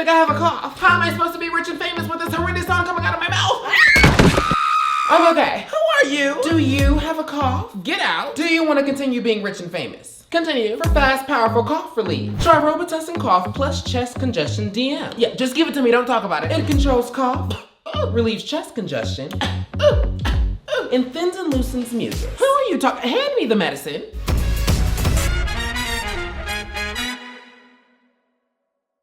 think I have a cough. How am I supposed to be rich and famous with this horrendous song coming out of my mouth? I'm okay. Who are you? Do you have a cough? Get out. Do you want to continue being rich and famous? Continue. For fast, powerful cough relief, try Robitussin Cough plus Chest Congestion DM. Yeah, just give it to me, don't talk about it. It controls cough, relieves chest congestion, and thins and loosens mucus. Who are you talking? Hand me the medicine.